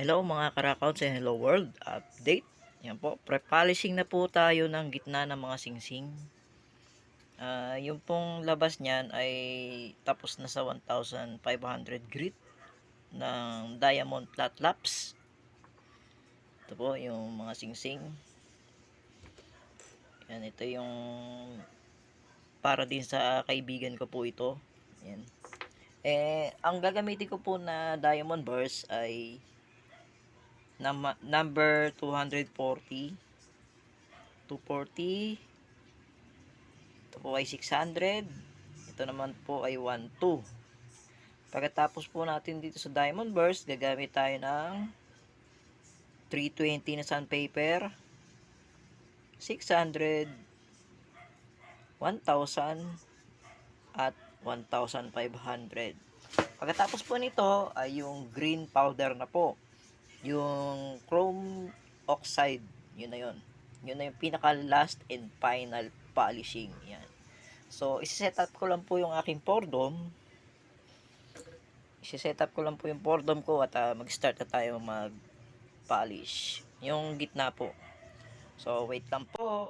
Hello mga karakauts and hello world update. Yan po, pre-polishing na po tayo ng gitna ng mga singsing. Yung pong labas niyan ay tapos na sa 1,500 grit ng diamond flat laps. Ito po yung mga singsing. Yan, ito yung para din sa kaibigan ko po ito. Yan. Ang gagamitin ko po na diamond bars ay number 240, 240. Ito po ay 600. Ito naman po ay 12. Pagkatapos po natin dito sa diamond burst, gagamit tayo ng 320 na sandpaper, 600, 1,000 at 1,500. Pagkatapos po nito ay yung green powder na po, yung chrome oxide. Yun na yun. Yun na yung pinaka last and final polishing. Yan. So, isi-set up ko lang po yung aking pordom. Isi-set up ko lang po yung pordom ko at mag-start na tayo mag-polish. Yung gitna po. So, wait lang po.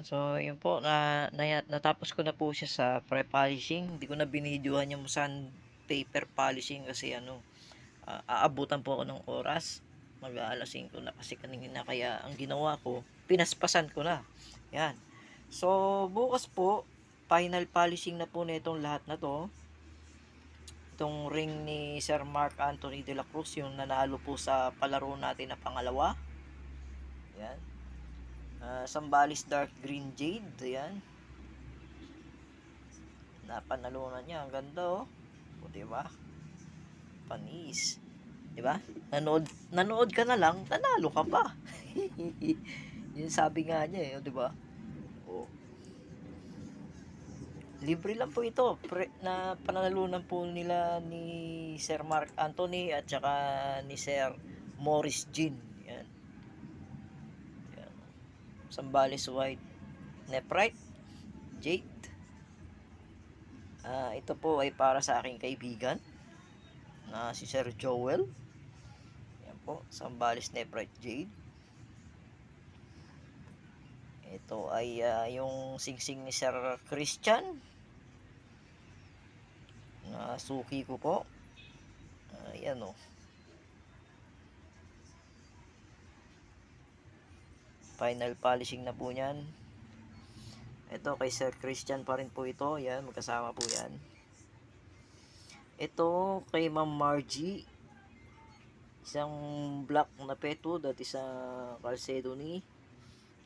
So, yun po, natapos ko na po siya sa pre-polishing. Hindi ko na binidyohan yung sandpaper polishing kasi aabutan po ako ng oras. Mag-aalas 5 na kasi kanina, kaya ang ginawa ko, pinaspasan ko na. Yan. So, bukas po, final polishing na po nitong lahat na to. Itong ring ni Sir Mark Anthony de la Cruz, yung nanalo po sa palaro natin na pangalawa. Yan. Sambales Dark Green Jade. Yan. Napanalunan niya. Ang ganda, oh. O, diba? Panis. Diba? Nanood ka na lang, nanalo ka pa. Yun sabi nga niya, diba? O. Libre lang po ito. Na pananalunan po nila ni Sir Mark Anthony at saka ni Sir Morris Jean. Yan. Yan. Sambales White Nephrite Jade. Ito po ay para sa aking kaibigan na si Sir Joel. Yan po, Sambales Nephrite Jade. Ito ay yung singsing ni Sir Christian. Suki ko po. Ayan, o. Final polishing na po yan. Ito kay Sir Christian pa rin po ito. Yan, magkasama po yan. Ito kay Ma'am Margie. Isang black na peto at isang Calcedony.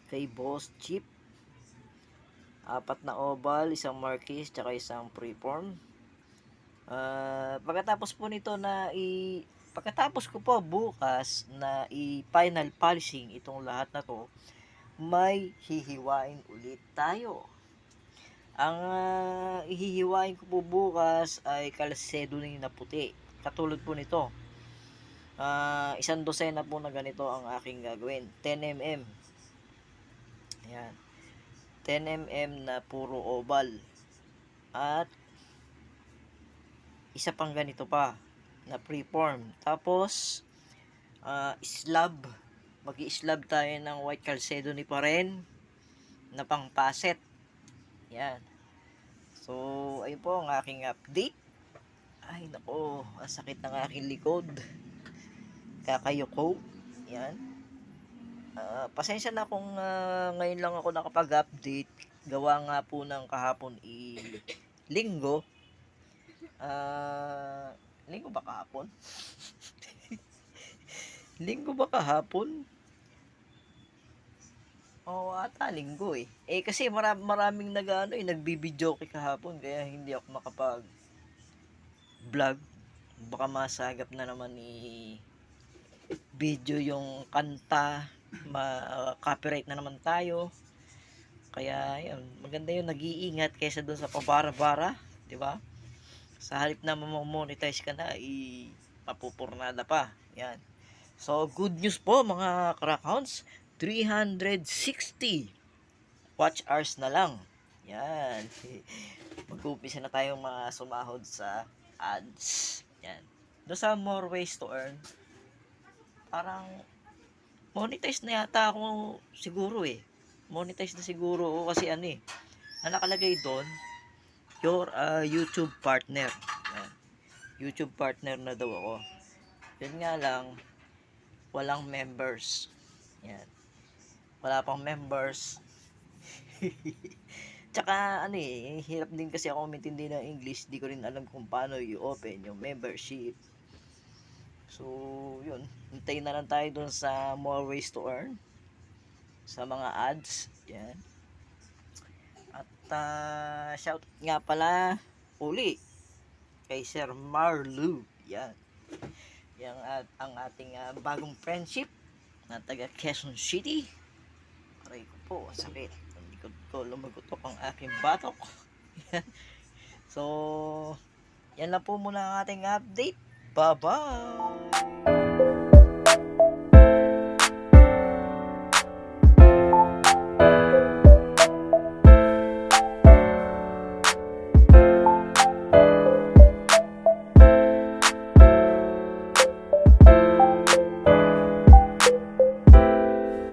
Kay Boss Chip. 4 na oval, isang Marquis, tsaka isang Freeform. Pagkatapos po nito pagkatapos ko po bukas na i-final polishing itong lahat na to, may hihiwain ulit tayo. Ang ihihiwain ko po bukas ay Calcedony na puti. Katulad po nito. Isang dosena po na ganito ang aking gagawin. 10mm. Ayan. 10mm na puro oval. At isa pang ganito pa na freeform. Tapos slab, mag-i-slab tayo ng white Calcedony pa rin na pangpaset. Yan. So ayun po ang aking update. Ay nako, ang sakit ng aking likod, kakayoko. Yan. Pasensya na kung ngayon lang ako nakapag-update. Gawa nga po ng kahapon linggo. Linggo ba kahapon? Linggo ba kahapon? Oo, ata linggo eh. Kasi maraming nagbibideo kay kahapon, kaya hindi ako makapag-vlog. Baka masagap na naman video yung kanta, copyright na naman tayo. Kaya yun, maganda yung nag-iingat kaysa doon sa pabara-bara, 'di ba? Sa halip na mamonetize ka na, mapupurnada pa. Yan. So, good news po mga Crackhounds. 360 watch hours na lang. Yan. Mag-umpisa na tayong mga sumahod sa ads. Yan. Doon sa more ways to earn, parang monetize na yata ako siguro eh. Monetize na siguro ako kasi ang nakalagay doon, your YouTube partner. Yan. YouTube partner na daw ako. Yun nga lang, walang members. Yan. Wala pang members. Tsaka hirap din kasi ako umintindi ng English. Di ko rin alam kung paano i-open yung membership. So, yun. Hintayin na lang tayo dun sa more ways to earn. Sa mga ads. Yan. At shout nga pala uli kay Sir Marlu. Yan. Yan ang ating bagong friendship na taga Quezon City. Aray ko po, sakit. Hindi ko lumagutok ang aking batok. So, yan lang po muna ang ating update. Bye-bye!